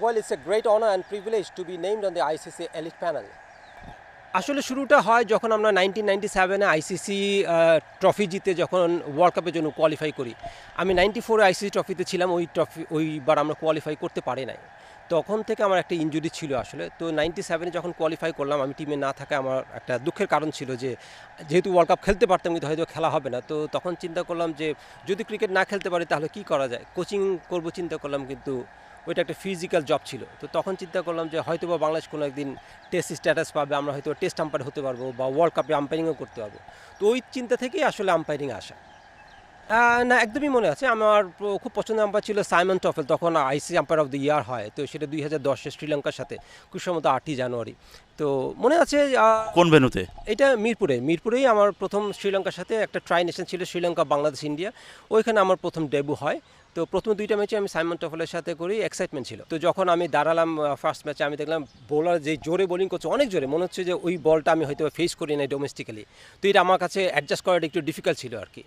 Well, it's a great honor and privilege to be named on the ICC Elite Panel. আসলে শুরুটা হয় যখন আমরা 1997-এ আইসিসি ট্রফি জিতে যখন ওয়ার্ল্ড কাপের জন্য কোয়ালিফাই করি। আমি 94-এ আইসিসি ট্রফিতে ছিলাম, ওইবার আমরা কোয়ালিফাই করতে পারি নাই। তখন থেকে আমার একটা ইনজুরি ছিল আসলে। তো 97-এ যখন কোয়ালিফাই করলাম, আমি টিমে না থাকায় আমার একটা দুঃখের কারণ ছিল যে যেহেতু ওয়ার্ল্ড কাপ খেলতে পারতাম কিন্তু হয়তো খেলা হবে না। তো তখন চিন্তা করলাম যে যদি ক্রিকেট না খেলতে পারি তাহলে কী করা যায়? কোচিং করব চিন্তা করলাম, কিন্তু ওইটা একটা ফিজিক্যাল জব ছিল। তো তখন চিন্তা করলাম যে হয়তো বা বাংলাদেশ কোনো একদিন টেস্ট স্ট্যাটাস পাবে, আমরা হয়তো টেস্ট আম্পায়ার হতে পারবো বা ওয়ার্ল্ড কাপে আম্পায়ারিংও করতে পারবো। তো ওই চিন্তা থেকেই আসলে আম্পায়ারিং আসা। না, একদমই মনে আছে। আমার খুব পছন্দের আম্পায়ার ছিল সাইমন টফেল। তখন ICC umpire of the year হয়, তো সেটা 2010-এ শ্রীলঙ্কার সাথে, খুব সম্ভবত 8ই জানুয়ারি। তো মনে আছে কোন ভেন্যুতে? এটা মিরপুরেই আমার প্রথম শ্রীলঙ্কার সাথে একটা ট্রাই নেশন ছিল, শ্রীলঙ্কা, বাংলাদেশ, ইন্ডিয়া। ওইখানে আমার প্রথম ডেবু হয়। তো প্রথম 2টা ম্যাচে আমি সাইমন টফেলের সাথে করি, এক্সাইটমেন্ট ছিল। তো যখন আমি দাঁড়ালাম ফার্স্ট ম্যাচে, আমি দেখলাম বোলার যে জোরে বোলিং করছে, অনেক জোরে, মনে হচ্ছে যে ওই বলটা আমি হয়তো ফেস করি নাই ডোমেস্টিক্যালি। তো এটা আমার কাছে অ্যাডজাস্ট করাটা একটু ডিফিকাল্ট ছিল আর কি।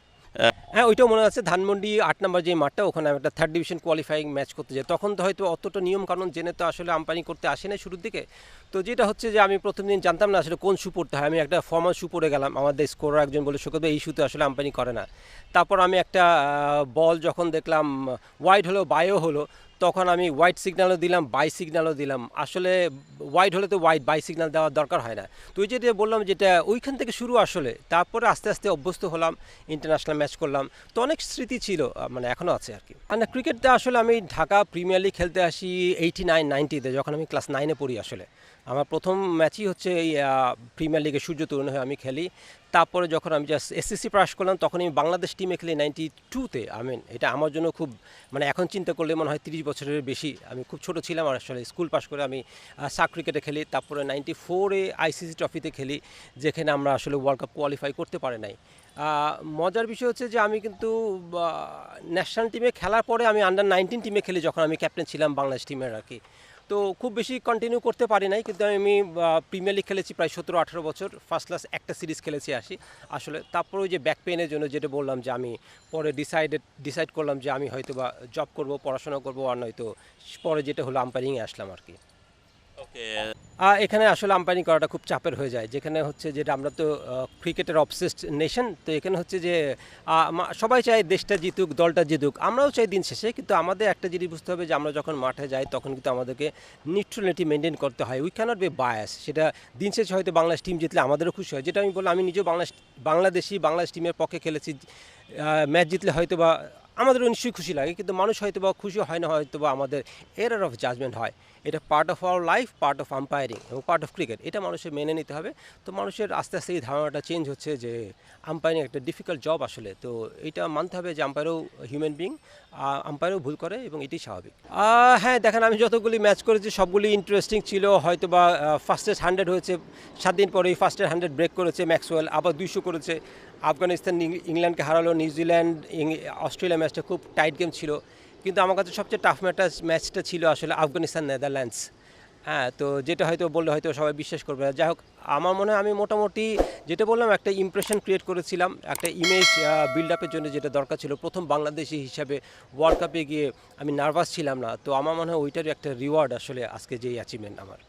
হ্যাঁ, ওইটাও মনে আছে। ধানমন্ডি 8 নম্বর যে মাঠটা, ওখানে আমি একটা 3rd ডিভিশন কোয়ালিফাইং ম্যাচ করতে যাই। তখন তো হয়তো অতটা নিয়ম কানুন জেনে তো আসলে আম্পায়ারিং করতে আসে না শুরুর দিকে। তো যেটা হচ্ছে যে আমি প্রথম দিন জানতাম না আসলে কোন শু পরতে হয়। আমি একটা ফর্মাল শু পরে গেলাম। আমাদের স্কোরার একজন বলে, শোকত এই শুতে আসলে আম্পায়ারিং করে না। তারপর আমি একটা বল যখন দেখলাম ওয়াইড হলো, বাইও হলো, তখন আমি হোয়াইট সিগন্যালও দিলাম, বাই সিগন্যালও দিলাম। আসলে ওয়াইড হলে তো ওয়াইড, বাই সিগন্যাল দেওয়ার দরকার হয় না। তো ওই যেটা বললাম, যেটা ওইখান থেকে শুরু আসলে। তারপরে আস্তে আস্তে অভ্যস্ত হলাম, ইন্টারন্যাশনাল ম্যাচ করলাম। তো অনেক স্মৃতি ছিল, মানে এখনও আছে আর কি। আর না, ক্রিকেটটা আসলে আমি ঢাকা প্রিমিয়ার লিগ খেলতে আসি 89-90-তে, যখন আমি ক্লাস 9-এ পড়ি আসলে। আমার প্রথম ম্যাচই হচ্ছে এই প্রিমিয়ার লিগে সূর্য তরুণ হয়ে আমি খেলি। তারপরে যখন আমি জাস্ট এসএসসি পাস করলাম, তখন আমি বাংলাদেশ টিমে খেলি 92-তে। এটা আমার জন্য খুব, মানে এখন চিন্তা করলে মনে হয় 30 বছরের বেশি। আমি খুব ছোট ছিলাম আর আসলে স্কুল পাস করে আমি সাব ক্রিকেটে খেলি। তারপরে 94-এ আইসিসি ট্রফিতে খেলি, যেখানে আমরা আসলে ওয়ার্ল্ড কাপ কোয়ালিফাই করতে পারি নাই। মজার বিষয় হচ্ছে যে আমি কিন্তু ন্যাশনাল টিমে খেলার পরে আমি আন্ডার-19 টিমে খেলি, যখন আমি ক্যাপ্টেন ছিলাম বাংলাদেশ টিমের আর কি। তো খুব বেশি কন্টিনিউ করতে পারি নাই, কিন্তু আমি প্রিমিয়ার লিগ খেলেছি প্রায় 17-18 বছর। ফার্স্ট ক্লাস একটা সিরিজ খেলেছি আসলে। তারপরে ওই যে ব্যাক পেনের জন্য যেটা বললাম, যে আমি পরে ডিসাইড করলাম যে আমি হয়তো বা জব করব, পড়াশোনা করব, আর নয়তো পরে যেটা হলো আম্পায়ারিংয়ে আসলাম আর কি। ওকে। এখানে আসলে আম্পায়ারিং করাটা খুব চাপের হয়ে যায়, যেখানে হচ্ছে যে আমরা তো ক্রিকেটের অবসেসড নেশন। তো এখানে হচ্ছে যে সবাই চায় দেশটা জিতুক, দলটা জিতুক, আমরাও চাই দিন শেষে। কিন্তু আমাদের একটা জিনিস বুঝতে হবে যে আমরা যখন মাঠে যাই, তখন কিন্তু আমাদেরকে নিউট্রালিটি মেনটেন করতে হয়। We can't be bias. সেটা দিন শেষে হয়তো বাংলাদেশ টিম জিতলে আমাদেরও খুশি হয়, যেটা আমি বললাম, আমি নিজেও বাংলাদেশ টিমের পক্ষে খেলেছি। ম্যাচ জিতলে হয়তো বা আমাদেরও নিশ্চয়ই খুশি লাগে, কিন্তু মানুষ হয়তো বা খুশি হয় না, হয়তো বা আমাদের এরার অফ জাজমেন্ট হয়। এটা part of our life, part of umpiring এবং পার্ট অফ ক্রিকেট। এটা মানুষের মেনে নিতে হবে। তো মানুষের আস্তে আস্তে এই ধারণাটা চেঞ্জ হচ্ছে যে আম্পায়ারিং একটা ডিফিকাল্ট জব আসলে। তো এটা মানতে হবে যে আম্পায়ারও হিউম্যান বিং, আম্পায়ারও ভুল করে এবং এটাই স্বাভাবিক। হ্যাঁ, দেখেন, আমি যতগুলি ম্যাচ করেছি সবগুলি ইন্টারেস্টিং ছিল। হয়তো বা ফার্স্টের 100 হয়েছে, 7 দিন পরেই ফার্স্টের 100 ব্রেক করেছে ম্যাক্সওয়েল, আবার 200 করেছে। আফগানিস্তান ইংল্যান্ডকে হারালো, নিউজিল্যান্ড অস্ট্রেলিয়া ম্যাচটা খুব টাইট গেম ছিল। কিন্তু আমার কাছে সবচেয়ে টাফ ম্যাচটা ছিল আসলে আফগানিস্তান নেদারল্যান্ডস। হ্যাঁ, তো যেটা হয়তো বললে হয়তো সবাই বিশ্বাস করবে না। যাই হোক, আমার মনে হয় আমি মোটামুটি যেটা বললাম, একটা ইমপ্রেশন ক্রিয়েট করেছিলাম, একটা ইমেজ বিল্ড আপের জন্য যেটা দরকার ছিল। প্রথম বাংলাদেশি হিসাবে ওয়ার্ল্ড কাপে গিয়ে আমি নার্ভাস ছিলাম না। তো আমার মনে হয় ওইটারই একটা রিওয়ার্ড আসলে আজকে যে অ্যাচিভমেন্ট আমার।